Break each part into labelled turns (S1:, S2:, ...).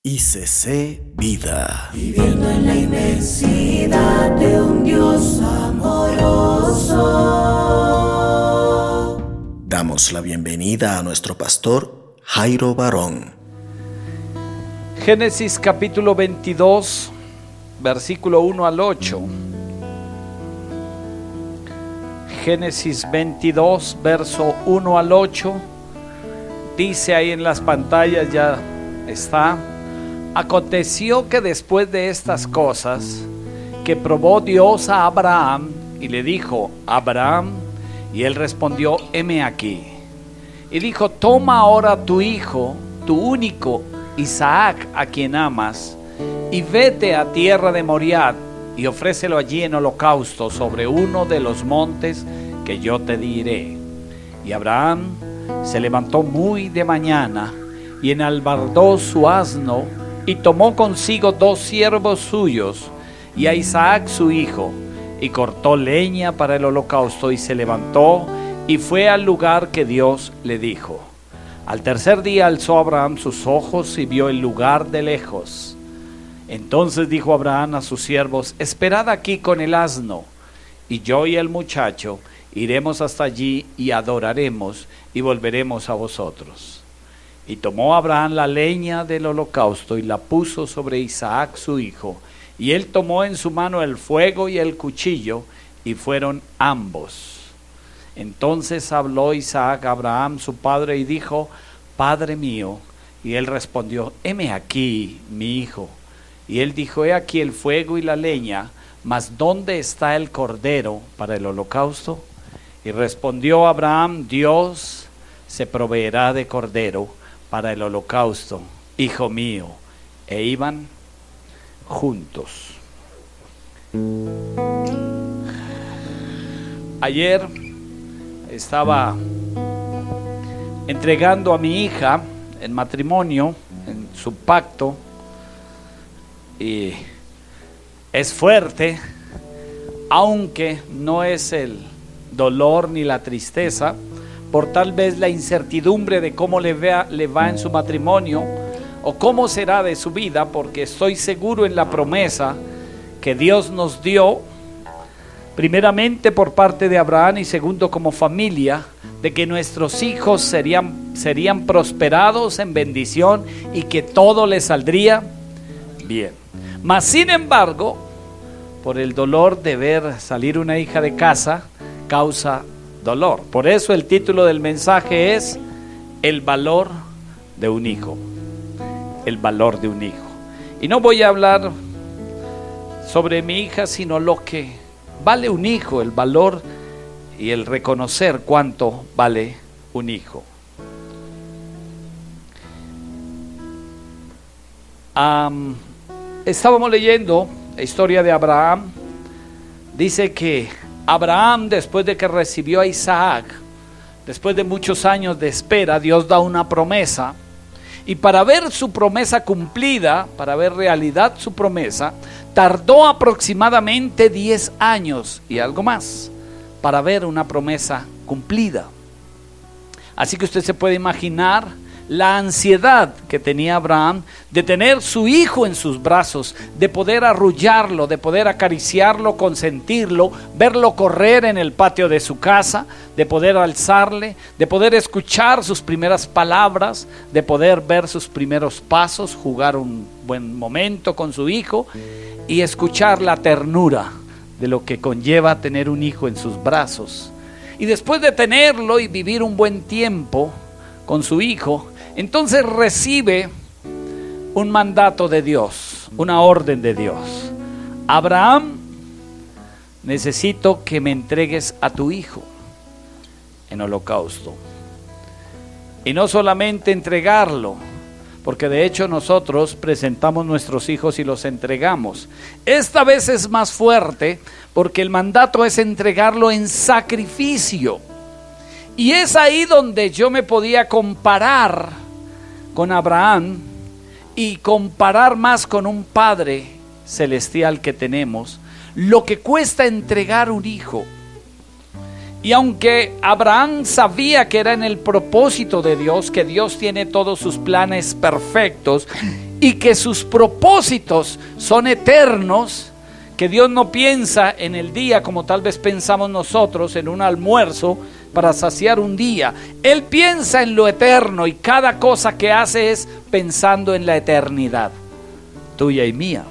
S1: ICC Vida.
S2: Viviendo en la inmensidad de un Dios amoroso.
S1: Damos la bienvenida a nuestro pastor Jairo Barón.
S3: Génesis capítulo 22, versículo 1 al 8. Génesis 22, verso 1 al 8. Dice ahí en las pantallas, ya está. Aconteció que después de estas cosas, que probó Dios a Abraham y le dijo: Abraham, y él respondió: heme aquí. Y dijo: toma ahora tu hijo, tu único, Isaac, a quien amas, y vete a tierra de Moriah, y ofrécelo allí en holocausto sobre uno de los montes que yo te diré. Y Abraham se levantó muy de mañana, y enalbardó su asno, y tomó consigo 2 siervos suyos, y a Isaac su hijo, y cortó leña para el holocausto, y se levantó, y fue al lugar que Dios le dijo. Al tercer día alzó Abraham sus ojos, y vio el lugar de lejos. Entonces dijo Abraham a sus siervos: esperad aquí con el asno, y yo y el muchacho iremos hasta allí, y adoraremos, y volveremos a vosotros. Y tomó Abraham la leña del holocausto, y la puso sobre Isaac su hijo, y él tomó en su mano el fuego y el cuchillo, y fueron ambos. Entonces habló Isaac a Abraham su padre, y dijo: Padre mío. Y él respondió: heme aquí, mi hijo. Y él dijo: he aquí el fuego y la leña, mas ¿dónde está el cordero para el holocausto? Y respondió Abraham: Dios se proveerá de cordero para el holocausto, hijo mío. E iban juntos. Ayer estaba entregando a mi hija en matrimonio, en su pacto, y es fuerte, aunque no es el dolor ni la tristeza, por tal vez la incertidumbre de cómo le va en su matrimonio o cómo será de su vida, porque estoy seguro en la promesa que Dios nos dio, primeramente por parte de Abraham y segundo como familia, de que nuestros hijos serían prosperados en bendición y que todo les saldría bien. Mas sin embargo, por el dolor de ver salir una hija de casa, causa dolor. Por eso el título del mensaje es El valor de un hijo. El valor de un hijo. Y no voy a hablar sobre mi hija, sino lo que vale un hijo, el valor y el reconocer cuánto vale un hijo. Estábamos leyendo la historia de Abraham. Dice que Abraham, después de que recibió a Isaac, después de muchos años de espera, Dios da una promesa. Y para ver su promesa cumplida, para ver realidad su promesa, tardó aproximadamente 10 años y algo más para ver una promesa cumplida. Así que usted se puede imaginar la ansiedad que tenía Abraham de tener su hijo en sus brazos, de poder arrullarlo, de poder acariciarlo, consentirlo, verlo correr en el patio de su casa, de poder alzarle, de poder escuchar sus primeras palabras, de poder ver sus primeros pasos, jugar un buen momento con su hijo y escuchar la ternura de lo que conlleva tener un hijo en sus brazos. Y después de tenerlo y vivir un buen tiempo con su hijo, entonces recibe un mandato de Dios, una orden de Dios. Abraham, necesito que me entregues a tu hijo en holocausto. Y no solamente entregarlo, porque de hecho nosotros presentamos nuestros hijos y los entregamos. Esta vez es más fuerte porque el mandato es entregarlo en sacrificio. Y es ahí donde yo me podía comparar con Abraham y comparar más con un Padre celestial que tenemos, lo que cuesta entregar un hijo. Y aunque Abraham sabía que era en el propósito de Dios, que Dios tiene todos sus planes perfectos y que sus propósitos son eternos, que Dios no piensa en el día como tal vez pensamos nosotros, en un almuerzo para saciar un día. Él piensa en lo eterno y cada cosa que hace es pensando en la eternidad, tuya y mía.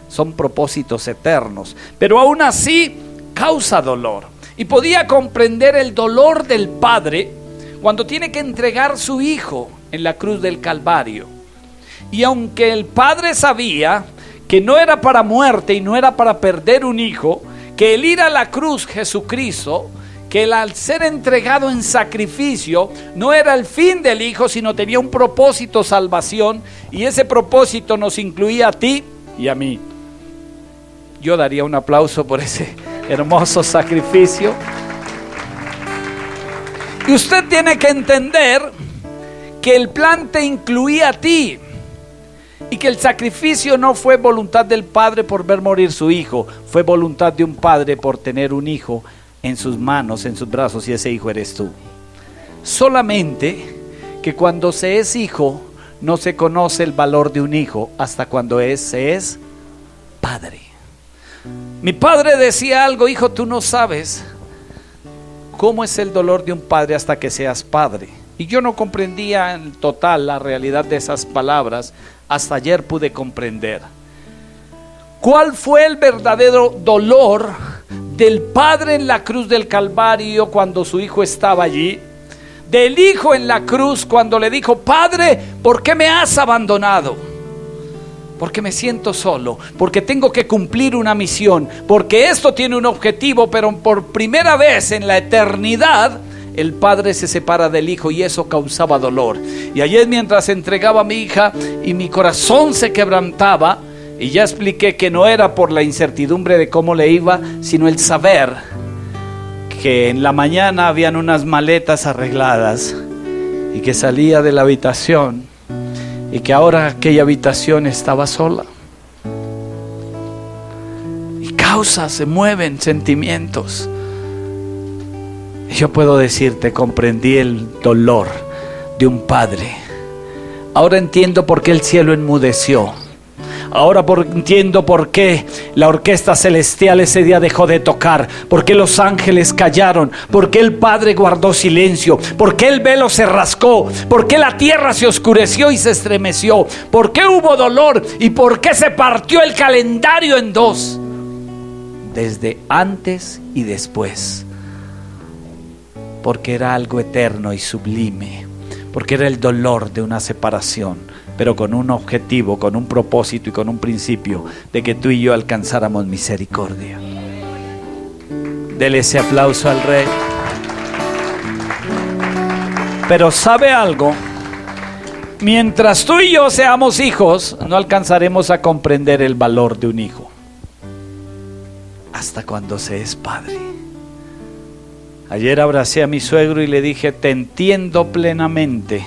S3: Son propósitos eternos, pero aún así causa dolor. Y podía comprender el dolor del Padre cuando tiene que entregar su Hijo en la cruz del Calvario. Y aunque el Padre sabía que no era para muerte y no era para perder un hijo, que el ir a la cruz, Jesucristo, que el al ser entregado en sacrificio no era el fin del hijo, sino tenía un propósito, salvación, y ese propósito nos incluía a ti y a mí. Yo daría un aplauso por ese hermoso sacrificio. Y usted tiene que entender que el plan te incluía a ti, y que el sacrificio no fue voluntad del Padre por ver morir su hijo, fue voluntad de un padre por tener un hijo en sus manos, en sus brazos, y ese hijo eres tú. Solamente que cuando se es hijo no se conoce el valor de un hijo hasta cuando se es padre. Mi padre decía algo: hijo, tú no sabes cómo es el dolor de un padre hasta que seas padre. Y yo no comprendía en total la realidad de esas palabras. Hasta ayer pude comprender cuál fue el verdadero dolor del Padre en la cruz del Calvario cuando su hijo estaba allí, del hijo en la cruz cuando le dijo: Padre, ¿por qué me has abandonado? Porque me siento solo, porque tengo que cumplir una misión, porque esto tiene un objetivo. Pero por primera vez en la eternidad el padre se separa del hijo, y eso causaba dolor. Y ayer, mientras entregaba a mi hija y mi corazón se quebrantaba, y ya expliqué que no era por la incertidumbre de cómo le iba, sino el saber que en la mañana habían unas maletas arregladas y que salía de la habitación, y que ahora aquella habitación estaba sola. Y causas, se mueven sentimientos. Yo puedo decirte, comprendí el dolor de un padre. Ahora entiendo por qué el cielo enmudeció. Ahora entiendo por qué la orquesta celestial ese día dejó de tocar, por qué los ángeles callaron, por qué el Padre guardó silencio, por qué el velo se rascó, por qué la tierra se oscureció y se estremeció, por qué hubo dolor y por qué se partió el calendario en dos, desde antes y después. Porque era algo eterno y sublime, porque era el dolor de una separación, pero con un objetivo, con un propósito y con un principio de que tú y yo alcanzáramos misericordia. Dele ese aplauso al Rey. Pero ¿sabe algo? Mientras tú y yo seamos hijos, no alcanzaremos a comprender el valor de un hijo hasta cuando se es padre. Ayer abracé a mi suegro y le dije: te entiendo plenamente.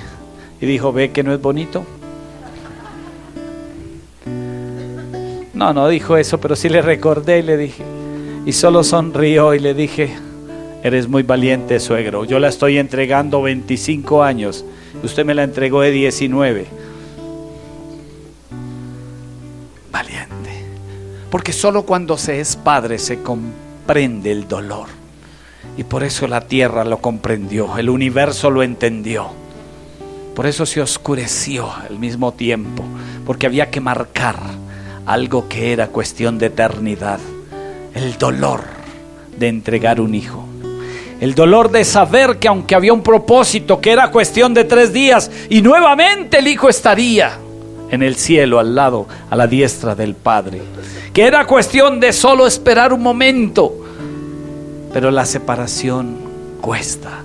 S3: Y dijo: ¿ve que no es bonito? No dijo eso, pero sí le recordé y le dije, y solo sonrió y le dije: eres muy valiente, suegro. Yo la estoy entregando 25 años. Usted me la entregó de 19. Valiente. Porque solo cuando se es padre se comprende el dolor. Y por eso la tierra lo comprendió, el universo lo entendió. Por eso se oscureció al mismo tiempo, porque había que marcar algo que era cuestión de eternidad. El dolor de entregar un hijo. El dolor de saber que aunque había un propósito, que era cuestión de 3 días, y nuevamente el hijo estaría en el cielo al lado, a la diestra del Padre. Que era cuestión de solo esperar un momento. Pero la separación cuesta,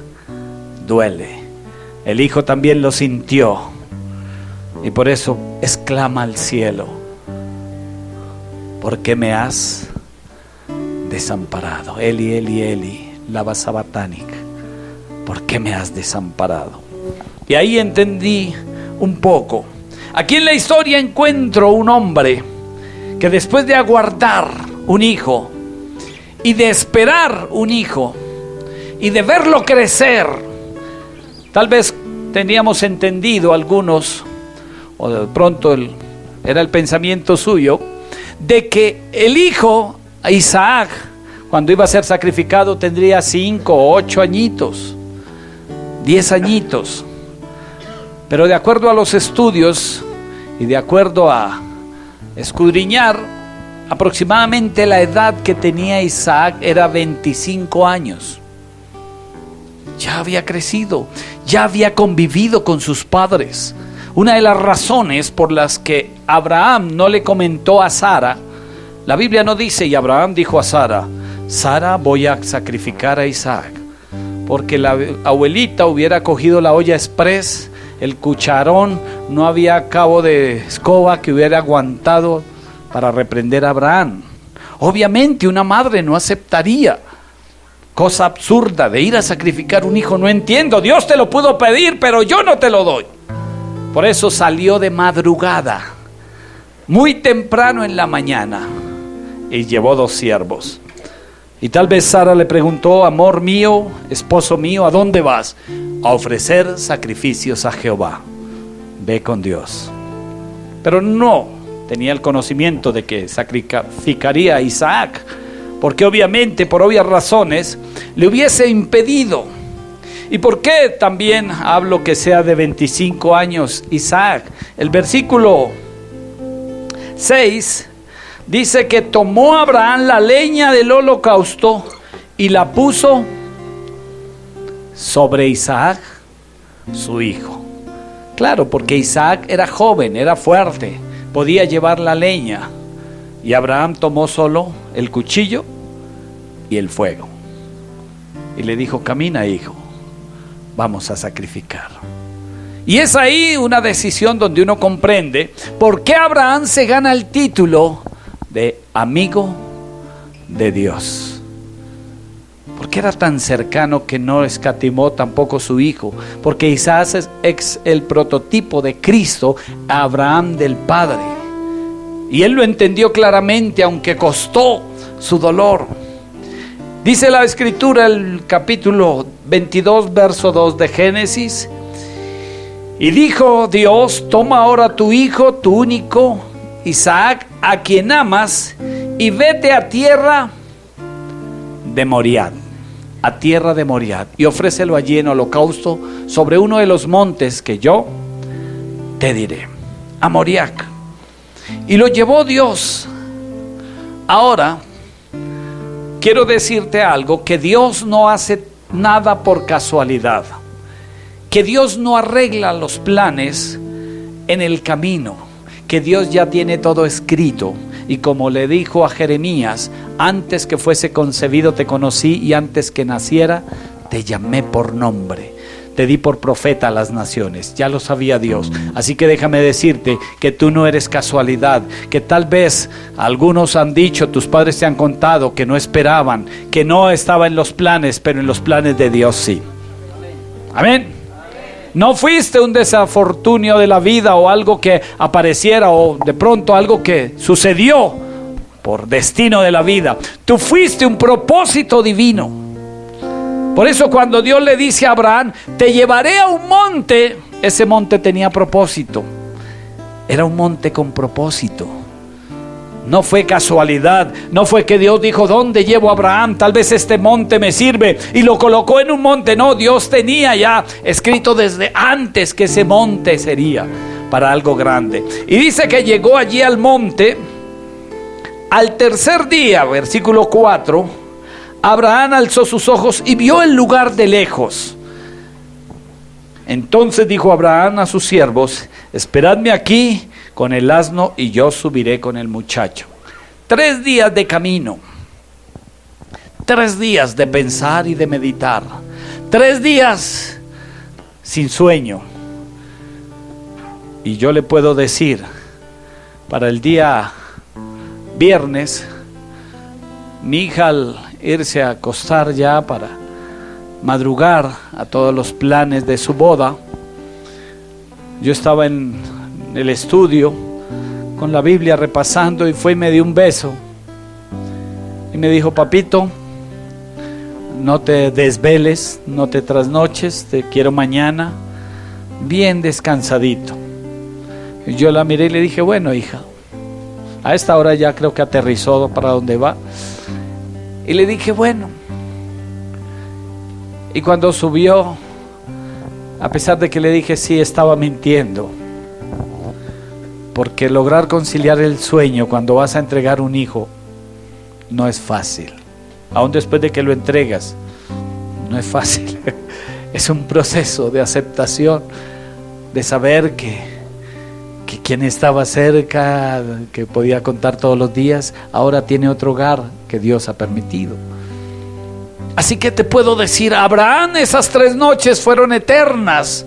S3: duele. El hijo también lo sintió, y por eso exclama al cielo: ¿por qué me has desamparado? Eli, Eli, Eli, lama sabachthani. ¿Por qué me has desamparado? Y ahí entendí un poco. Aquí en la historia encuentro un hombre que después de aguardar un hijo, y de esperar un hijo, y de verlo crecer, tal vez teníamos entendido algunos o de pronto era el pensamiento suyo, de que el hijo Isaac, cuando iba a ser sacrificado, tendría 5 o 8 añitos, 10 añitos. Pero de acuerdo a los estudios y de acuerdo a escudriñar, aproximadamente la edad que tenía Isaac era 25 años. Ya había crecido, ya había convivido con sus padres. Una de las razones por las que Abraham no le comentó a Sara, la Biblia no dice, y Abraham dijo a Sara, Sara, voy a sacrificar a Isaac, porque la abuelita hubiera cogido la olla express, el cucharón, no había cabo de escoba que hubiera aguantado para reprender a Abraham. Obviamente una madre no aceptaría cosa absurda de ir a sacrificar un hijo. No entiendo, Dios te lo pudo pedir, pero yo no te lo doy. Por eso salió de madrugada, muy temprano en la mañana, y llevó 2 siervos. Y tal vez Sara le preguntó, amor mío, esposo mío, ¿a dónde vas? A ofrecer sacrificios a Jehová. Ve con Dios. Pero no tenía el conocimiento de que sacrificaría a Isaac, porque obviamente, por obvias razones, le hubiese impedido. ¿Y por qué también hablo que sea de 25 años Isaac? El versículo 6 dice que tomó Abraham la leña del holocausto y la puso sobre Isaac, su hijo. Claro, porque Isaac era joven, era fuerte, podía llevar la leña. Y Abraham tomó solo el cuchillo y el fuego. Y le dijo, camina, hijo, vamos a sacrificar. Y es ahí una decisión donde uno comprende por qué Abraham se gana el título de amigo de Dios. Porque era tan cercano que no escatimó tampoco su hijo. Porque Isaac es el prototipo de Cristo, Abraham del Padre. Y él lo entendió claramente, aunque costó su dolor. Dice la Escritura, el capítulo 22, verso 2 de Génesis. Y dijo Dios, toma ahora tu hijo, tu único, Isaac, a quien amas, y vete a tierra de Moriah, a tierra de Moriah, y ofrécelo allí en holocausto sobre uno de los montes que yo te diré, a Moriah. Y lo llevó Dios. Ahora, quiero decirte algo, que Dios no hace nada por casualidad, que Dios no arregla los planes en el camino, que Dios ya tiene todo escrito. Y como le dijo a Jeremías, antes que fuese concebido te conocí, y antes que naciera te llamé por nombre, te di por profeta a las naciones. Ya lo sabía Dios. Así que déjame decirte que tú no eres casualidad, que tal vez algunos han dicho, tus padres te han contado que no esperaban, que no estaba en los planes, pero en los planes de Dios sí. Amén. No fuiste un desafortunio de la vida, o algo que apareciera, o de pronto algo que sucedió por destino de la vida. Tú fuiste un propósito divino. Por eso cuando Dios le dice a Abraham, te llevaré a un monte, ese monte tenía propósito. Era un monte con propósito. No fue casualidad, no fue que Dios dijo, ¿dónde llevo a Abraham? Tal vez este monte me sirve, y lo colocó en un monte. No, Dios tenía ya escrito desde antes que ese monte sería para algo grande. Y dice que llegó allí al monte. Al tercer día, versículo 4, Abraham alzó sus ojos y vio el lugar de lejos. Entonces dijo Abraham a sus siervos, esperadme aquí con el asno y yo subiré con el muchacho. 3 días de camino, 3 días de pensar y de meditar, 3 días sin sueño. Y yo le puedo decir, para el día viernes, mi hija al irse a acostar ya para madrugar a todos los planes de su boda, yo estaba en el estudio con la Biblia repasando, y fue y me dio un beso y me dijo, papito, no te desveles, no te trasnoches, te quiero mañana bien descansadito. Y yo la miré y le dije, bueno, hija, a esta hora ya creo que aterrizó para donde va. Y le dije, bueno. Y cuando subió, a pesar de que le dije sí, estaba mintiendo. Porque lograr conciliar el sueño cuando vas a entregar un hijo no es fácil. Aún después de que lo entregas, no es fácil. Es un proceso de aceptación, de saber que quien estaba cerca, que podía contar todos los días, ahora tiene otro hogar que Dios ha permitido. Así que te puedo decir, Abraham, esas 3 noches fueron eternas,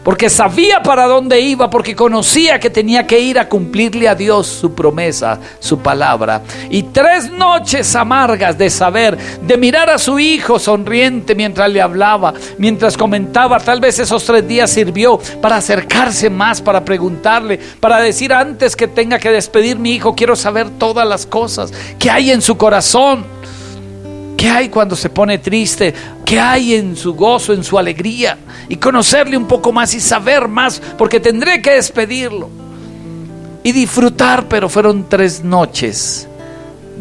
S3: porque sabía para dónde iba, porque conocía que tenía que ir a cumplirle a Dios su promesa, su palabra. Y 3 noches amargas de saber, de mirar a su hijo sonriente mientras le hablaba, mientras comentaba. Tal vez esos 3 días sirvió para acercarse más, para preguntarle, para decir, antes que tenga que despedir mi hijo, quiero saber todas las cosas que hay en su corazón. ¿Qué hay cuando se pone triste? ¿Qué hay en su gozo, en su alegría? Y conocerle un poco más y saber más, porque tendré que despedirlo. Y disfrutar, pero fueron 3 noches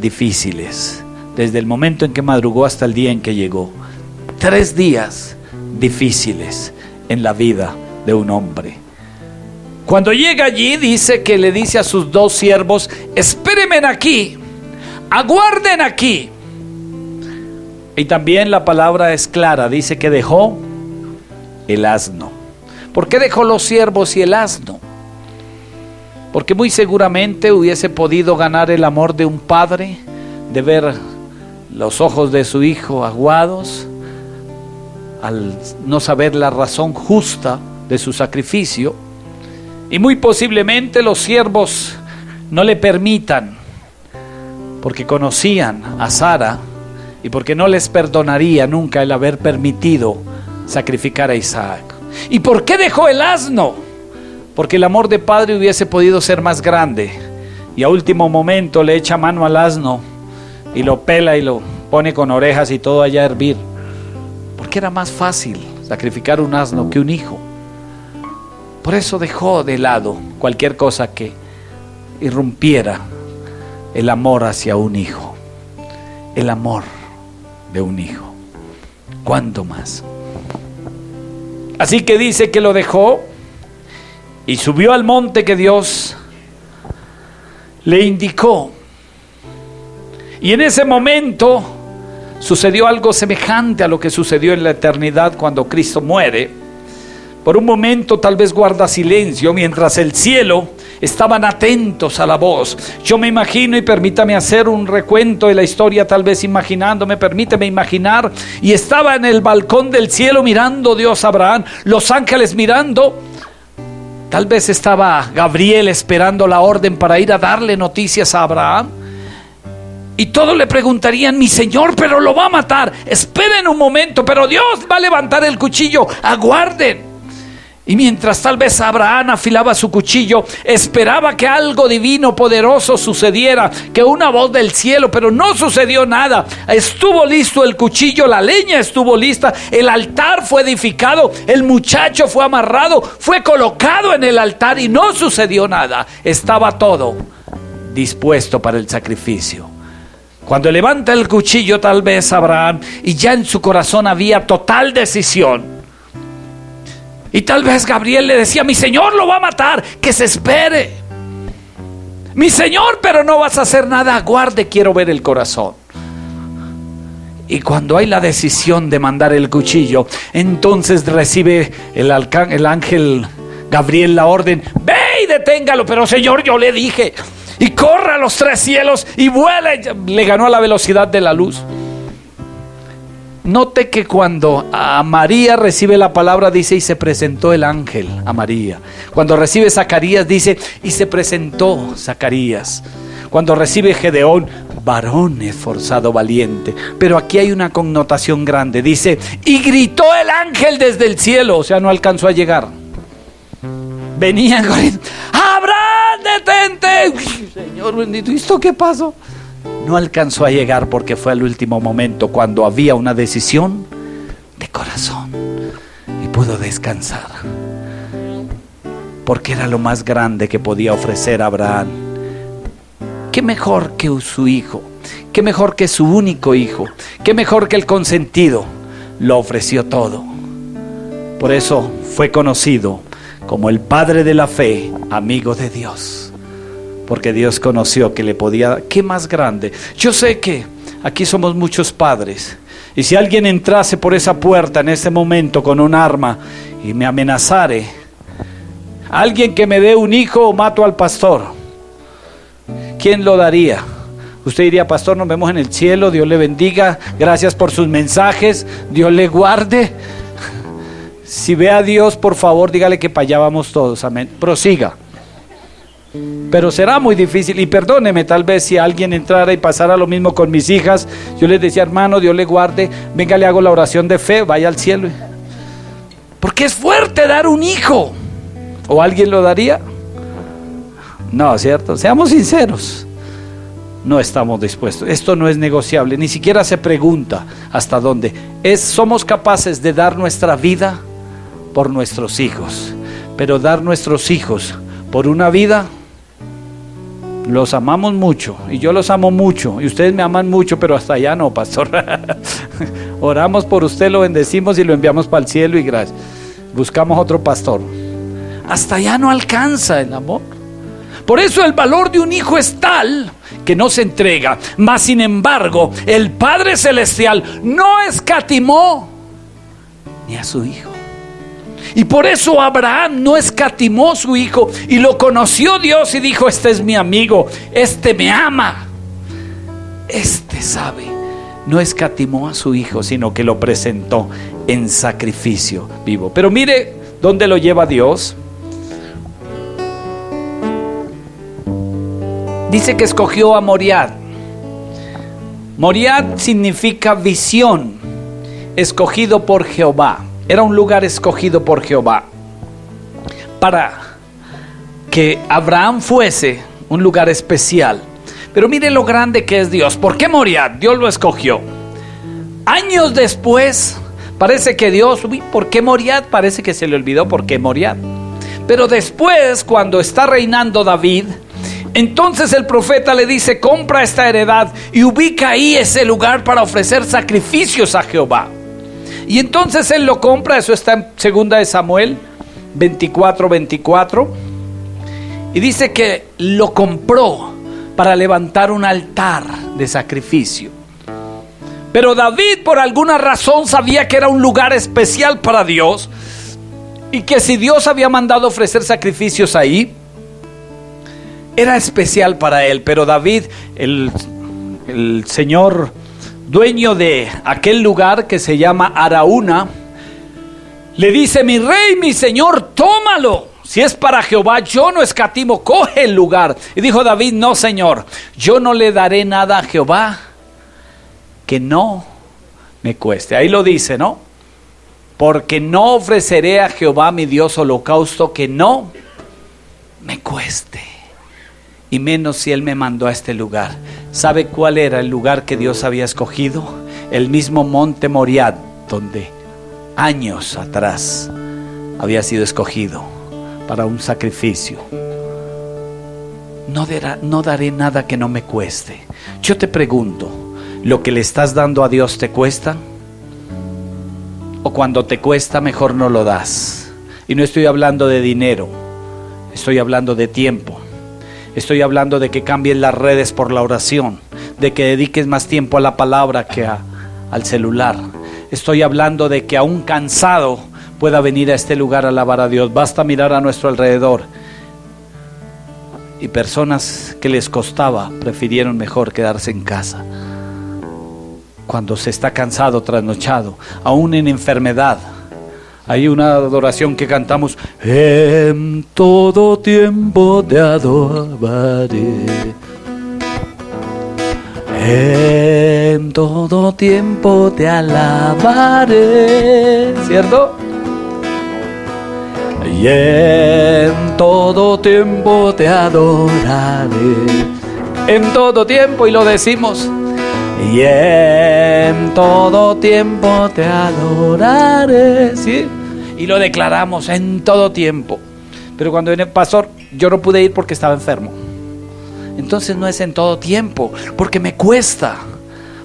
S3: difíciles. Desde el momento en que madrugó hasta el día en que llegó. 3 días difíciles en la vida de un hombre. Cuando llega allí, dice que le dice a sus 2 siervos, espérenme aquí, aguarden aquí. Y también la palabra es clara, dice que dejó el asno. ¿Por qué dejó los siervos y el asno? Porque muy seguramente hubiese podido ganar el amor de un padre, de ver los ojos de su hijo aguados, al no saber la razón justa de su sacrificio. Y muy posiblemente los siervos no le permitan, porque conocían a Sara, y porque no les perdonaría nunca el haber permitido sacrificar a Isaac. ¿Y por qué dejó el asno? Porque el amor de padre hubiese podido ser más grande, y a último momento le echa mano al asno y lo pela y lo pone con orejas y todo allá a hervir, porque era más fácil sacrificar un asno que un hijo. Por eso dejó de lado cualquier cosa que irrumpiera el amor hacia un hijo. El amor de un hijo. ¿Cuánto más? Así que dice que lo dejó y subió al monte que Dios le indicó. Y en ese momento sucedió algo semejante a lo que sucedió en la eternidad cuando Cristo muere. Por un momento tal vez guarda silencio mientras el cielo estaban atentos a la voz. Yo me imagino, y permítame hacer un recuento de la historia, tal vez imaginándome, permíteme imaginar, y estaba en el balcón del cielo mirando Dios a Abraham, los ángeles mirando. Tal vez estaba Gabriel esperando la orden para ir a darle noticias a Abraham. Y todos le preguntarían, mi Señor, pero lo va a matar. Esperen un momento, pero Dios va a levantar el cuchillo, aguarden. Y mientras tal vez Abraham afilaba su cuchillo, esperaba que algo divino, poderoso sucediera, que una voz del cielo, pero no sucedió nada. Estuvo listo el cuchillo, la leña estuvo lista, el altar fue edificado, el muchacho fue amarrado, fue colocado en el altar y no sucedió nada. Estaba todo dispuesto para el sacrificio. Cuando levanta el cuchillo tal vez Abraham, y ya en su corazón había total decisión. Y tal vez Gabriel le decía, mi Señor lo va a matar, que se espere. Mi Señor, pero no vas a hacer nada, aguarde, quiero ver el corazón. Y cuando hay la decisión de mandar el cuchillo, entonces recibe el ángel Gabriel la orden, ve y deténgalo, pero Señor, yo le dije, y corra a los 3 cielos y vuela. Le ganó a la velocidad de la luz. Note que cuando a María recibe la palabra, dice, y se presentó el ángel a María. Cuando recibe Zacarías, dice, y se presentó Zacarías. Cuando recibe Gedeón, varón esforzado, valiente. Pero aquí hay una connotación grande. Dice, y gritó el ángel desde el cielo. O sea, no alcanzó a llegar. Venían corriendo, ¡Abraham, detente! Uy, Señor bendito, ¿y esto qué pasó? No alcanzó a llegar porque fue al último momento, cuando había una decisión de corazón, y pudo descansar. porque era lo más grande que podía ofrecer Abraham. ¿Qué mejor que su hijo? ¿Qué mejor que su único hijo? ¿Qué mejor que el consentido? Lo ofreció todo. Por eso fue conocido como el padre de la fe, amigo de Dios. Porque Dios conoció que le podía... ¿Qué más grande? Yo sé que aquí somos muchos padres. Y si alguien entrase por esa puerta en ese momento con un arma y me amenazare, alguien que me dé un hijo, mato al pastor. ¿Quién lo daría? Usted diría: pastor, nos vemos en el cielo, Dios le bendiga, gracias por sus mensajes, Dios le guarde. Si ve a Dios, por favor, dígale que para allá vamos todos, amén. Prosiga. Pero será muy difícil, y perdóneme, tal vez si alguien entrara y pasara lo mismo con mis hijas, yo les decía: hermano, Dios le guarde, venga, le hago la oración de fe, vaya al cielo. Porque es fuerte dar un hijo. ¿O alguien lo daría? No, ¿cierto? Seamos sinceros. No estamos dispuestos. Esto no es negociable. Ni siquiera se pregunta hasta dónde. Somos capaces de dar nuestra vida por nuestros hijos. Pero dar nuestros hijos por una vida, los amamos mucho. Y yo los amo mucho. Y ustedes me aman mucho, pero hasta allá no, pastor. Oramos por usted, lo bendecimos y lo enviamos para el cielo y gracias. Buscamos otro pastor. Hasta allá no alcanza el amor. Por eso el valor de un hijo es tal que no se entrega. Mas sin embargo, el Padre Celestial no escatimó ni a su hijo. Y por eso Abraham no escatimó su hijo, y lo conoció Dios y dijo: este es mi amigo, este me ama, este sabe. No escatimó a su hijo, sino que lo presentó en sacrificio vivo. Pero mire dónde lo lleva Dios. Dice que escogió a Moriah. Moriah significa visión, escogido por Jehová. Era un lugar escogido por Jehová para que Abraham fuese un lugar especial. Pero mire lo grande que es Dios. ¿Por qué Moriah? Dios lo escogió. Años después, parece que Dios, ¿por qué Moriah? Parece que se le olvidó por qué Moriah. Pero después, cuando está reinando David, entonces el profeta le dice: compra esta heredad y ubica ahí ese lugar para ofrecer sacrificios a Jehová. Y entonces él lo compra. Eso está en 2 de Samuel 24:24. Y dice que lo compró para levantar un altar de sacrificio. Pero David, por alguna razón, sabía que era un lugar especial para Dios, y que si Dios había mandado ofrecer sacrificios ahí, era especial para él. Pero David, el señor dueño de aquel lugar que se llama Araúna, le dice: mi rey, mi señor, tómalo. Si es para Jehová, yo no escatimo, coge el lugar. Y dijo David: no, señor, yo no le daré nada a Jehová que no me cueste. Ahí lo dice, ¿no? Porque no ofreceré a Jehová mi Dios holocausto que no me cueste. Y menos si Él me mandó a este lugar. ¿Sabe cuál era el lugar que Dios había escogido? El mismo monte Moriah, donde años atrás había sido escogido para un sacrificio. No daré nada que no me cueste. Yo te pregunto, ¿lo que le estás dando a Dios te cuesta? ¿O cuando te cuesta mejor no lo das? Y no estoy hablando de dinero, estoy hablando de tiempo. Estoy hablando de que cambies las redes por la oración, de que dediques más tiempo a la palabra que al celular. Estoy hablando de que aún cansado pueda venir a este lugar a alabar a Dios. Basta mirar a nuestro alrededor. Y personas que les costaba prefirieron mejor quedarse en casa. Cuando se está cansado, trasnochado, aún en enfermedad. Hay una adoración que cantamos: en todo tiempo te adoraré, en todo tiempo te alabaré, ¿cierto? Y en todo tiempo te adoraré, en todo tiempo, y lo decimos. Y en todo tiempo te adoraré, ¿sí? Y lo declaramos en todo tiempo. Pero cuando viene pastor, yo no pude ir porque estaba enfermo. Entonces no es en todo tiempo, porque me cuesta.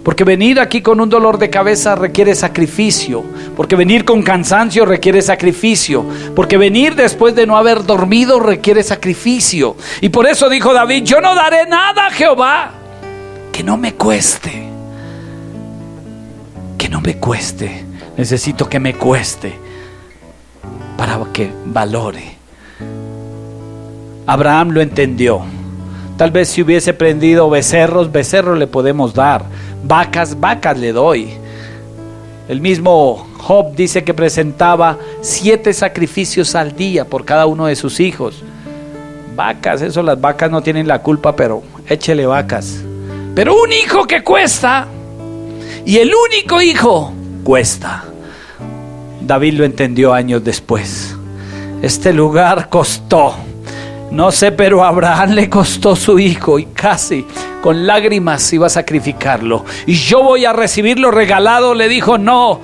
S3: Porque venir aquí con un dolor de cabeza requiere sacrificio. Porque venir con cansancio requiere sacrificio. Porque venir después de no haber dormido requiere sacrificio. Y por eso dijo David: yo no daré nada a Jehová que no me cueste. Que no me cueste. Necesito que me cueste para que valore. Abraham lo entendió. Tal vez si hubiese prendido becerros le podemos dar. Vacas le doy. El mismo Job dice que presentaba 7 sacrificios al día por cada uno de sus hijos. Vacas, eso, las vacas no tienen la culpa, pero échele vacas. Pero un hijo que cuesta, y el único hijo cuesta. David lo entendió años después. Este lugar costó. No sé, pero a Abraham le costó su hijo y casi con lágrimas iba a sacrificarlo. Y yo voy a recibirlo regalado. Le dijo: no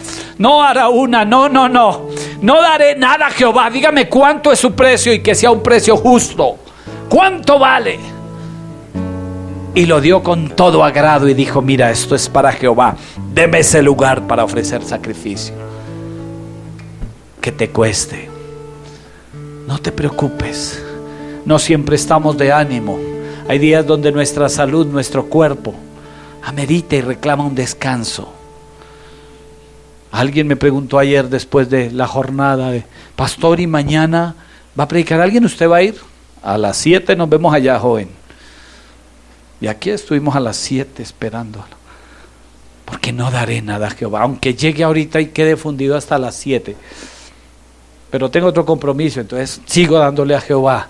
S3: Araúna, no daré nada a Jehová. Dígame cuánto es su precio y que sea un precio justo. ¿Cuánto vale? Y lo dio con todo agrado y dijo: mira, esto es para Jehová. Deme ese lugar para ofrecer sacrificio. Que te cueste. No te preocupes. No siempre estamos de ánimo. Hay días donde nuestra salud, nuestro cuerpo amerita y reclama un descanso. Alguien me preguntó ayer después de la jornada: pastor, ¿y mañana va a predicar alguien? ¿Usted va a ir? A las 7 nos vemos allá, joven. Y aquí estuvimos a las 7 esperándolo. Porque no daré nada a Jehová, aunque llegue ahorita y quede fundido hasta las 7. Pero tengo otro compromiso, entonces sigo dándole a Jehová.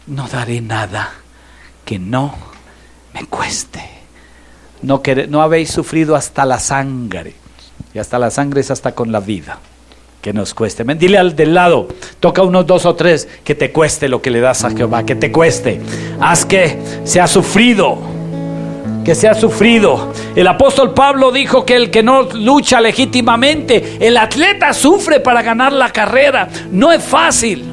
S3: No daré nada que no me cueste. No habéis sufrido hasta la sangre. Y hasta la sangre es hasta con la vida. Que nos cueste. Dile al del lado, toca unos 2 o 3, que te cueste lo que le das a Jehová. Que te cueste. Haz que sea sufrido. Que sea sufrido. El apóstol Pablo dijo que el que no lucha legítimamente, el atleta sufre para ganar la carrera. No es fácil.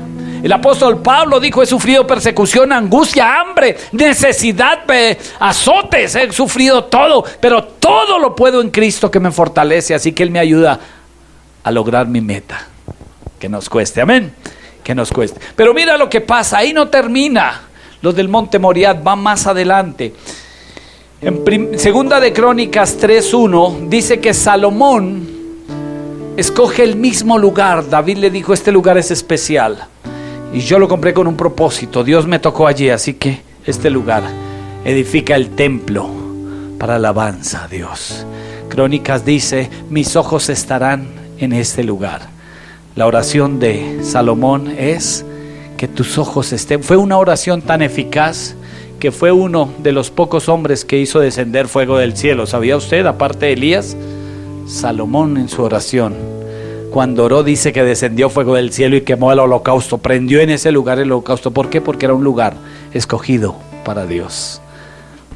S3: El apóstol Pablo dijo: he sufrido persecución, angustia, hambre, necesidad, azotes, he sufrido todo, pero todo lo puedo en Cristo que me fortalece. Así que Él me ayuda a lograr mi meta. Que nos cueste, amén. Que nos cueste. Pero mira lo que pasa, ahí no termina. Los del monte Moriah van más adelante. En segunda de Crónicas 3:1 dice que Salomón escoge el mismo lugar. David le dijo: este lugar es especial y yo lo compré con un propósito. Dios me tocó allí, así que este lugar edifica el templo para alabanza a Dios. Crónicas dice: mis ojos estarán en este lugar. La oración de Salomón es que tus ojos estén. Fue una oración tan eficaz que fue uno de los pocos hombres que hizo descender fuego del cielo. ¿Sabía usted? Aparte de Elías, Salomón en su oración, cuando oró, dice que descendió fuego del cielo y quemó el holocausto. Prendió en ese lugar el holocausto. ¿Por qué? Porque era un lugar escogido para Dios.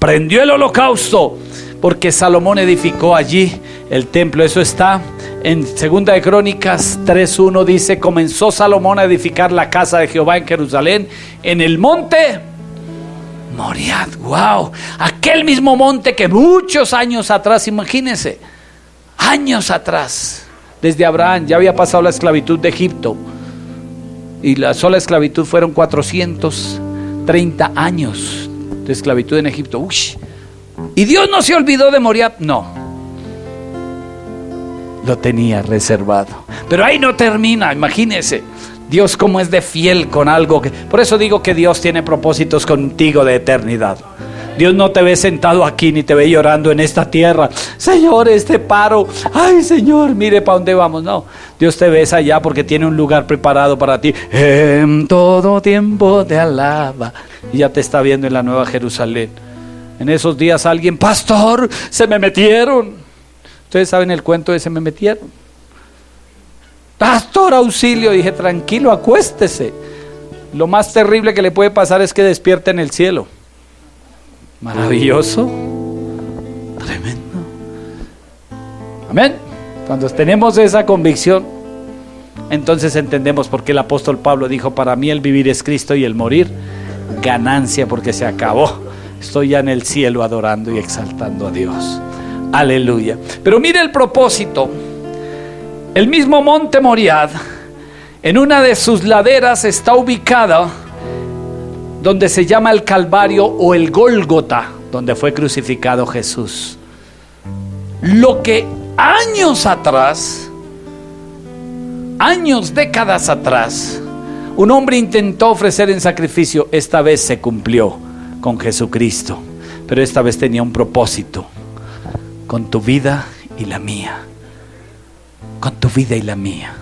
S3: Prendió el holocausto porque Salomón edificó allí el templo. Eso está en segunda de Crónicas 3:1. Dice: comenzó Salomón a edificar la casa de Jehová en Jerusalén, en el monte Moriah. Wow, aquel mismo monte que muchos años atrás, imagínense, años atrás, desde Abraham ya había pasado la esclavitud de Egipto, y la sola esclavitud fueron 430 años de esclavitud en Egipto. Uy. ¿Y Dios no se olvidó de Moriah? No, lo tenía reservado. Pero ahí no termina, imagínense. Dios como es de fiel con algo que... Por eso digo que Dios tiene propósitos contigo de eternidad. Dios no te ve sentado aquí ni te ve llorando en esta tierra: Señor, este paro, ay Señor, mire para dónde vamos. No, Dios te ves allá porque tiene un lugar preparado para ti. En todo tiempo te alaba. Y ya te está viendo en la Nueva Jerusalén. En esos días alguien: pastor, se me metieron. Ustedes saben el cuento de se me metieron. Pastor, auxilio. Dije: tranquilo, acuéstese. Lo más terrible que le puede pasar es que despierte en el cielo. Maravilloso, tremendo. Amén. Cuando tenemos esa convicción, entonces entendemos por qué el apóstol Pablo dijo: para mí el vivir es Cristo y el morir ganancia, porque se acabó. Estoy ya en el cielo adorando y exaltando a Dios. Aleluya. Pero mire el propósito. El mismo monte Moriah, en una de sus laderas está ubicada donde se llama el Calvario o el Gólgota, donde fue crucificado Jesús. Lo que años atrás, décadas atrás, un hombre intentó ofrecer en sacrificio, esta vez se cumplió con Jesucristo. Pero esta vez tenía un propósito: con tu vida y la mía. Con tu vida y la mía.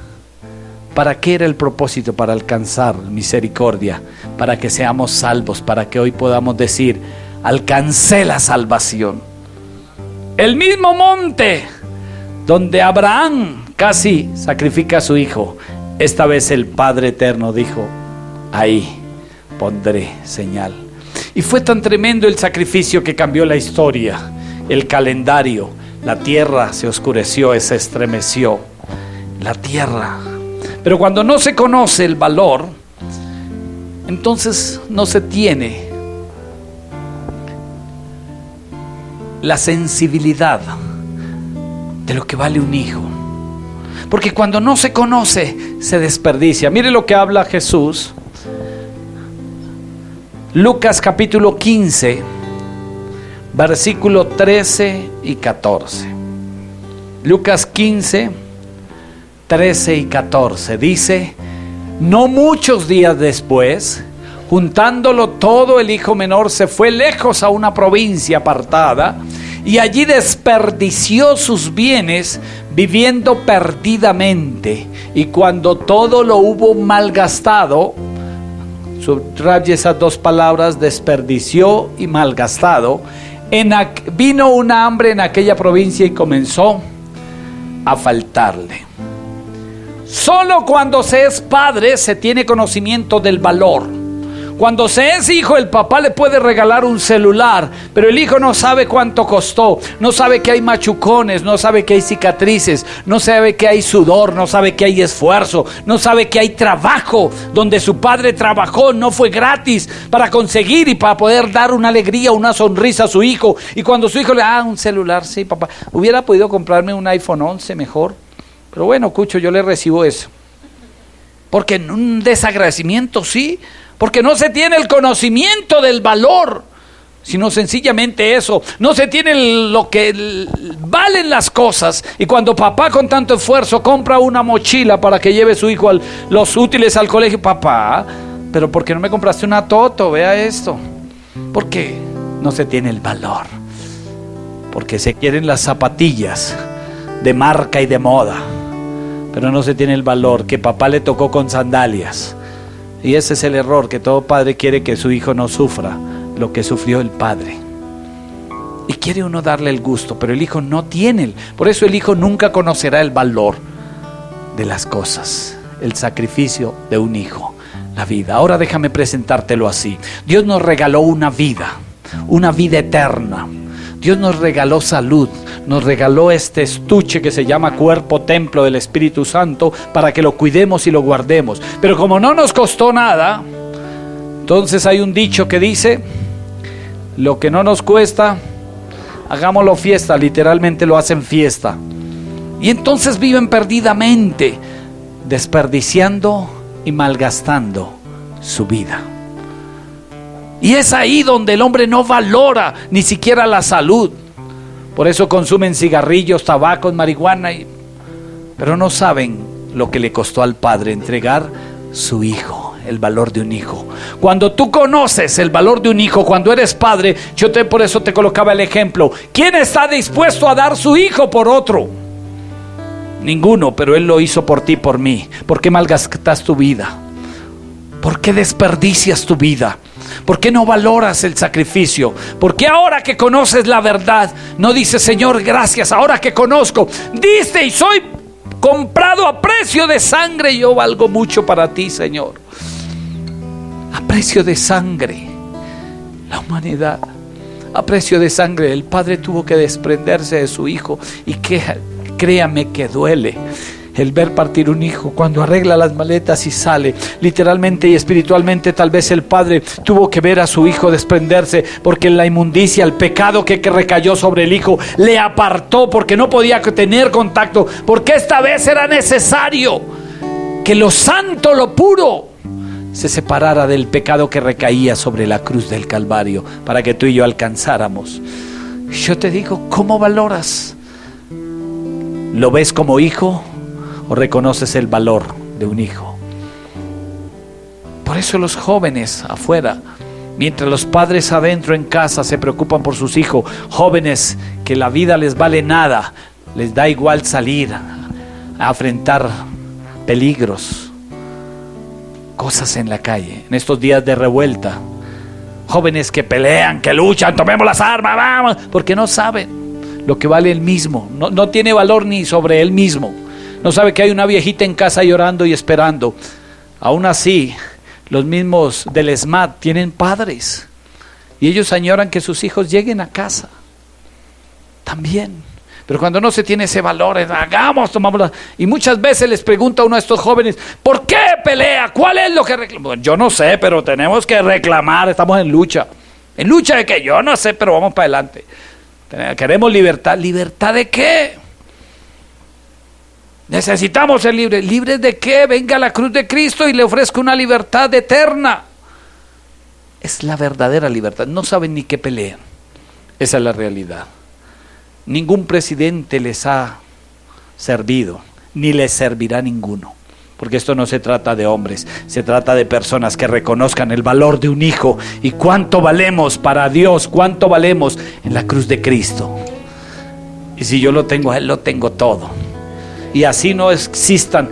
S3: ¿Para qué era el propósito? Para alcanzar misericordia, para que seamos salvos, para que hoy podamos decir: alcancé la salvación. El mismo monte donde Abraham casi sacrifica a su hijo, esta vez el Padre Eterno dijo: ahí pondré señal. Y fue tan tremendo el sacrificio que cambió la historia, el calendario. La tierra se oscureció, se estremeció la tierra. Pero cuando no se conoce el valor, entonces no se tiene la sensibilidad de lo que vale un hijo. Porque cuando no se conoce, se desperdicia. Mire lo que habla Jesús. Lucas capítulo 15, versículo 13 y 14. Lucas 15, 13 y 14. Dice: no muchos días después, juntándolo todo, el hijo menor se fue lejos a una provincia apartada, y allí desperdició sus bienes viviendo perdidamente. Y cuando todo lo hubo malgastado, subraye esas dos palabras, desperdició y malgastado, vino una hambre en aquella provincia y comenzó a faltarle. Solo cuando se es padre se tiene conocimiento del valor. Cuando se es hijo, el papá le puede regalar un celular, pero el hijo no sabe cuánto costó, no sabe que hay machucones, no sabe que hay cicatrices, no sabe que hay sudor, no sabe que hay esfuerzo, no sabe que hay trabajo, donde su padre trabajó, no fue gratis, para conseguir y para poder dar una alegría, una sonrisa a su hijo. Y cuando su hijo le da un celular: sí, papá, hubiera podido comprarme un iPhone 11 mejor, pero bueno, Cucho, yo le recibo eso. Porque en un desagradecimiento, sí, porque no se tiene el conocimiento del valor, sino sencillamente eso. No se tiene lo que valen las cosas. Y cuando papá con tanto esfuerzo compra una mochila para que lleve su hijo los útiles al colegio: papá, pero ¿por qué no me compraste una Toto? Vea esto. Porque no se tiene el valor. Porque se quieren las zapatillas de marca y de moda, pero no se tiene el valor que papá le tocó con sandalias. Y ese es el error, que todo padre quiere que su hijo no sufra lo que sufrió el padre. Y quiere uno darle el gusto, pero el hijo no tiene. Por eso el hijo nunca conocerá el valor de las cosas, el sacrificio de un hijo, la vida. Ahora déjame presentártelo así. Dios nos regaló una vida eterna. Dios nos regaló salud, nos regaló este estuche que se llama cuerpo templo del Espíritu Santo, para que lo cuidemos y lo guardemos. Pero como no nos costó nada, entonces hay un dicho que dice: lo que no nos cuesta, hagámoslo fiesta. Literalmente lo hacen fiesta. Y entonces viven perdidamente, desperdiciando y malgastando su vida. Y es ahí donde el hombre no valora ni siquiera la salud. Por eso consumen cigarrillos, tabacos, marihuana, pero no saben lo que le costó al padre entregar su hijo, el valor de un hijo. Cuando tú conoces el valor de un hijo, cuando eres padre, por eso te colocaba el ejemplo. ¿Quién está dispuesto a dar su hijo por otro? Ninguno, pero Él lo hizo por ti, por mí. ¿Por qué malgastas tu vida? ¿Por qué desperdicias tu vida? ¿Por qué no valoras el sacrificio? ¿Por qué ahora que conoces la verdad no dices: Señor, gracias, ahora que conozco, diste y soy comprado a precio de sangre, yo valgo mucho para ti, Señor? A precio de sangre, la humanidad, a precio de sangre, el Padre tuvo que desprenderse de su Hijo. Y créame que duele. el ver partir un hijo, cuando arregla las maletas y sale. Literalmente y espiritualmente, tal vez el padre tuvo que ver a su hijo desprenderse, porque la inmundicia, el pecado que recayó sobre el hijo, le apartó, porque no podía tener contacto, porque esta vez era necesario que lo santo, lo puro, se separara del pecado que recaía sobre la cruz del Calvario, para que tú y yo alcanzáramos. Yo te digo, ¿cómo valoras? ¿Lo ves como hijo o reconoces el valor de un hijo? Por eso los jóvenes afuera, mientras los padres adentro en casa se preocupan por sus hijos, jóvenes que la vida les vale nada, les da igual salir a enfrentar peligros, cosas en la calle, en estos días de revuelta, jóvenes que pelean, que luchan, tomemos las armas, vamos, porque no saben lo que vale él mismo, no tiene valor ni sobre él mismo, no sabe que hay una viejita en casa llorando y esperando. Aún así, los mismos del SMAT tienen padres y ellos añoran que sus hijos lleguen a casa también. Pero cuando no se tiene ese valor, hagamos, tomamos. Y muchas veces les pregunta uno a estos jóvenes, ¿por qué pelea? ¿Cuál es lo que reclama? Bueno, yo no sé, pero tenemos que reclamar, estamos en lucha. ¿En lucha de qué? Yo no sé, pero vamos para adelante. Queremos libertad. ¿Libertad de qué? Necesitamos ser libres. ¿Libres de qué? Venga a la cruz de Cristo y le ofrezco una libertad eterna. Es la verdadera libertad. No saben ni qué pelean. Esa es la realidad. Ningún presidente les ha servido, ni les servirá ninguno. Porque esto no se trata de hombres, se trata de personas que reconozcan el valor de un hijo y cuánto valemos para Dios, cuánto valemos en la cruz de Cristo. Y si yo lo tengo a Él, lo tengo todo. Y así no existan.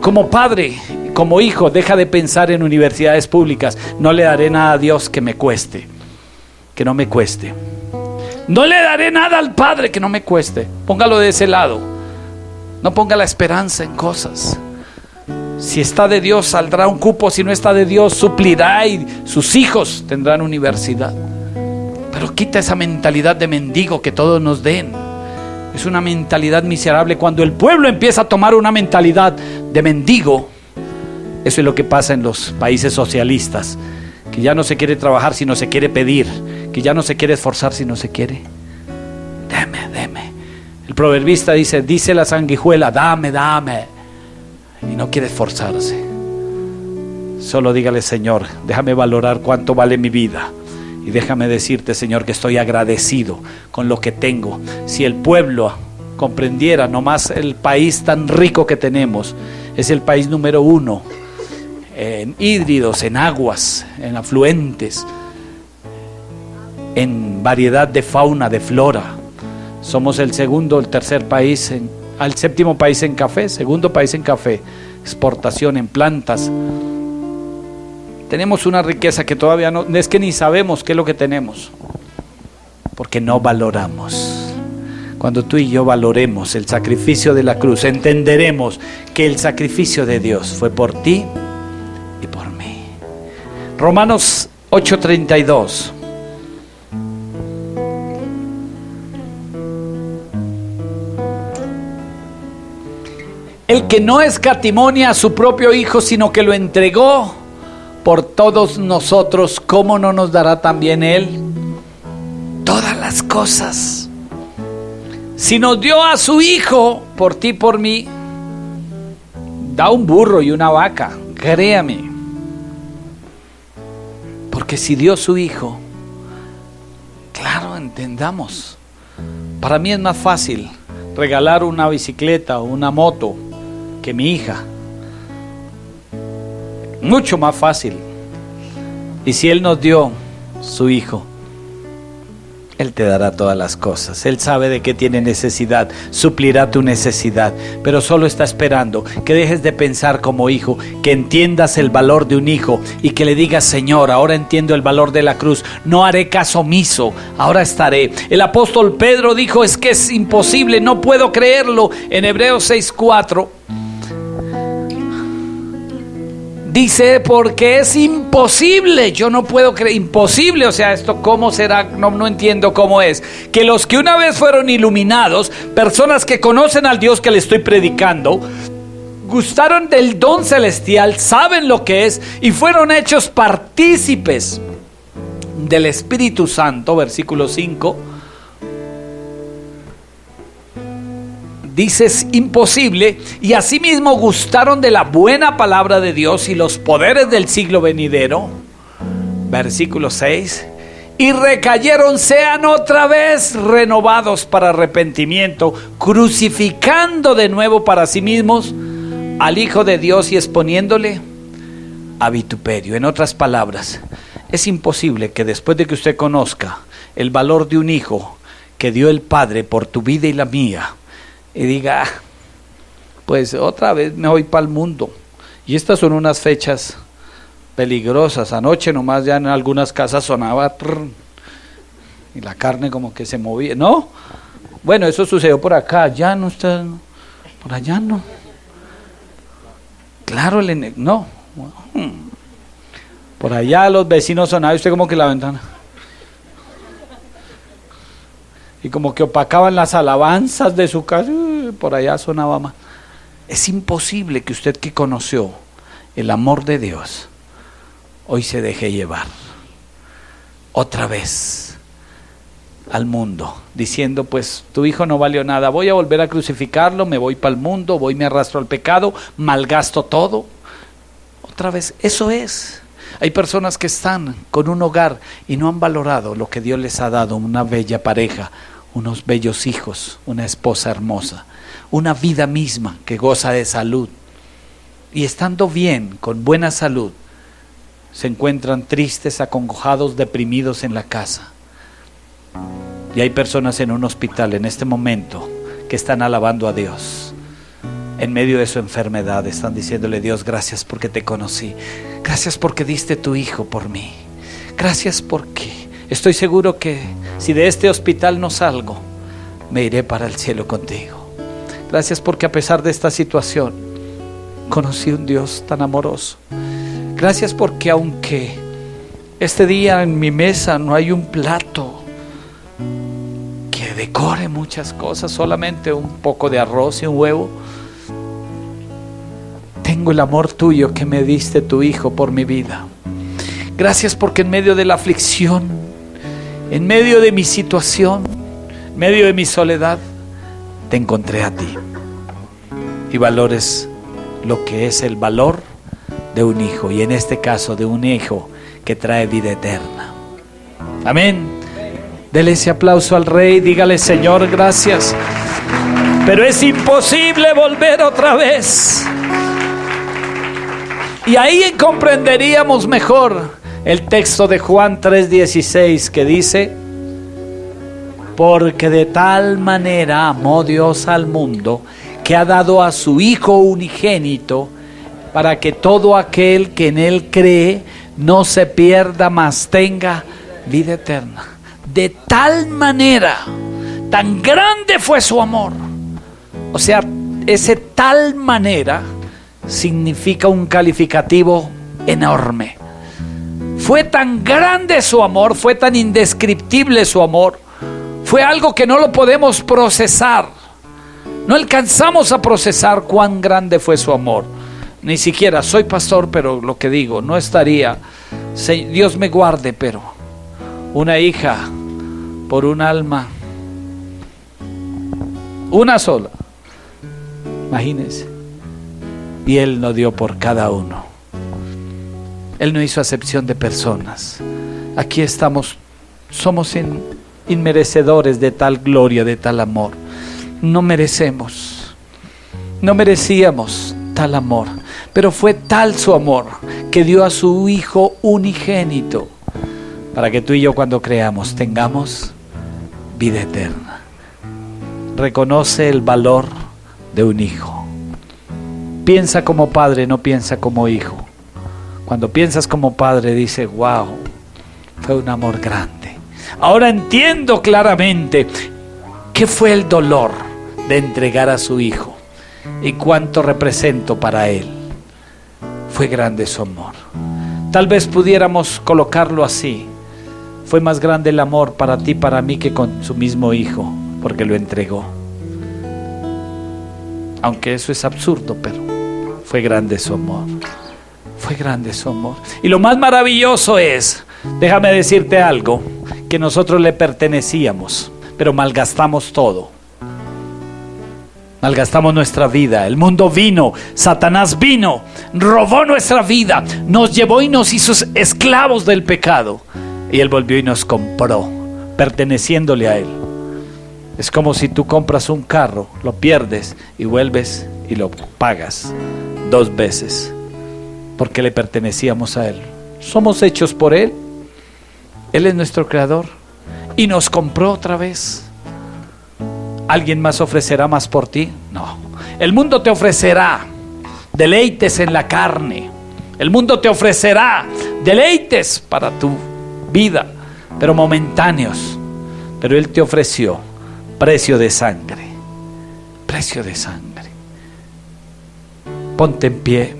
S3: Como padre, como hijo, deja de pensar en universidades públicas. No le daré nada a Dios que me cueste, que no me cueste. No le daré nada al Padre que no me cueste. Póngalo de ese lado. No ponga la esperanza en cosas. Si está de Dios, saldrá un cupo. Si no está de Dios, suplirá y sus hijos tendrán universidad. Pero quita esa mentalidad de mendigo que todos nos den. Es una mentalidad miserable. Cuando el pueblo empieza a tomar una mentalidad de mendigo, eso es lo que pasa en los países socialistas, que ya no se quiere trabajar sino se quiere pedir, que ya no se quiere esforzar sino se quiere deme. El proverbista dice la sanguijuela, dame, y no quiere esforzarse. Solo dígale, Señor, déjame valorar cuánto vale mi vida. Y déjame decirte, Señor, que estoy agradecido con lo que tengo. Si el pueblo comprendiera nomás el país tan rico que tenemos, es el país número 1 en hídridos, en aguas, en afluentes, en variedad de fauna, de flora. Somos el segundo, el tercer país, al séptimo país en café, segundo país en café, exportación en plantas. Tenemos una riqueza que todavía no, es que ni sabemos qué es lo que tenemos, porque no valoramos. Cuando tú y yo valoremos el sacrificio de la cruz, entenderemos que el sacrificio de Dios fue por ti y por mí. Romanos 8:32. El que no escatimó a su propio Hijo, sino que lo entregó por todos nosotros, ¿cómo no nos dará también Él todas las cosas? Si nos dio a su Hijo por ti y por mí, da un burro y una vaca, créame. Porque si dio su Hijo, claro, entendamos. Para mí es más fácil regalar una bicicleta o una moto que mi hija. Mucho más fácil. Y si Él nos dio su Hijo, Él te dará todas las cosas. Él sabe de qué tiene necesidad, suplirá tu necesidad, pero solo está esperando que dejes de pensar como hijo, que entiendas el valor de un hijo y que le digas, Señor, ahora entiendo el valor de la cruz, no haré caso omiso, ahora estaré. El apóstol Pedro dijo, es que es imposible, no puedo creerlo, en Hebreos 6:4. Dice, porque es imposible, yo no puedo creer, imposible, o sea, esto cómo será, no entiendo cómo es, que los que una vez fueron iluminados, personas que conocen al Dios que le estoy predicando, gustaron del don celestial, saben lo que es y fueron hechos partícipes del Espíritu Santo, versículo 5. Dice, es imposible, y asimismo gustaron de la buena palabra de Dios y los poderes del siglo venidero, versículo 6, y recayeron, sean otra vez renovados para arrepentimiento, crucificando de nuevo para sí mismos al Hijo de Dios y exponiéndole a vituperio. En otras palabras, es imposible que después de que usted conozca el valor de un hijo que dio el Padre por tu vida y la mía, y diga, pues otra vez me voy para el mundo. Y estas son unas fechas peligrosas. Anoche nomás ya en algunas casas sonaba y la carne como que se movía, ¿no? Bueno, eso sucedió por acá, ya no está, por allá no. Claro, no. Por allá los vecinos sonaban, usted como que la ventana. Y como que opacaban las alabanzas de su casa, por allá sonaba más. Es imposible que usted, que conoció el amor de Dios, hoy se deje llevar otra vez al mundo, diciendo, pues tu hijo no valió nada, voy a volver a crucificarlo, me voy para el mundo, voy, me arrastro al pecado, malgasto todo. Otra vez, eso es. Hay personas que están con un hogar y no han valorado lo que Dios les ha dado, una bella pareja, unos bellos hijos, una esposa hermosa, una vida misma que goza de salud. Y estando bien, con buena salud, se encuentran tristes, acongojados, deprimidos en la casa. Y hay personas en un hospital en este momento que están alabando a Dios. En medio de su enfermedad están diciéndole, Dios, gracias porque te conocí. Gracias porque diste tu hijo por mí. Gracias porque estoy seguro que si de este hospital no salgo, me iré para el cielo contigo. Gracias porque a pesar de esta situación, conocí un Dios tan amoroso. Gracias porque aunque este día en mi mesa no hay un plato que decore muchas cosas, solamente un poco de arroz y un huevo, tengo el amor tuyo que me diste tu hijo por mi vida. Gracias porque en medio de la aflicción, en medio de mi situación, en medio de mi soledad, te encontré a ti. Y valores lo que es el valor de un hijo, y en este caso de un hijo que trae vida eterna. Amén. Dele ese aplauso al Rey, dígale, Señor, gracias. Pero es imposible volver otra vez. Y ahí comprenderíamos mejor el texto de Juan 3:16 que dice, porque de tal manera amó Dios al mundo que ha dado a su Hijo unigénito, para que todo aquel que en Él cree no se pierda, mas tenga vida eterna. De tal manera, tan grande fue su amor. O sea, ese tal manera significa un calificativo enorme. Fue tan grande su amor, fue tan indescriptible su amor, fue algo que no lo podemos procesar. No alcanzamos a procesar cuán grande fue su amor. Ni siquiera, soy pastor, pero lo que digo, no estaría, Dios me guarde, pero una hija por un alma, una sola, imagínense. Y Él nos dio por cada uno. Él no hizo acepción de personas. Aquí estamos, somos inmerecedores de tal gloria, de tal amor. No merecemos, no merecíamos tal amor, pero fue tal su amor que dio a su Hijo unigénito, para que tú y yo, cuando creamos, tengamos vida eterna. Reconoce el valor de un hijo. Piensa como padre, no piensa como hijo. Cuando piensas como padre, dice, wow, fue un amor grande. Ahora entiendo claramente qué fue el dolor de entregar a su hijo y cuánto represento para él. Fue grande su amor. Tal vez pudiéramos colocarlo así: fue más grande el amor para ti, para mí, que con su mismo hijo, porque lo entregó. Aunque eso es absurdo, pero fue grande su amor. Fue grande su amor. Y lo más maravilloso es, déjame decirte algo, que nosotros le pertenecíamos, pero malgastamos todo. Malgastamos nuestra vida. El mundo vino, Satanás vino, robó nuestra vida, nos llevó y nos hizo esclavos del pecado. Y Él volvió y nos compró, perteneciéndole a Él. Es como si tú compras un carro, lo pierdes y vuelves y lo pagas 2 veces, porque le pertenecíamos a Él. Somos hechos por Él. Él es nuestro creador y nos compró otra vez. ¿Alguien más ofrecerá más por ti? No. El mundo te ofrecerá deleites en la carne. El mundo te ofrecerá deleites para tu vida, pero momentáneos. Pero Él te ofreció precio de sangre. Precio de sangre. Ponte en pie.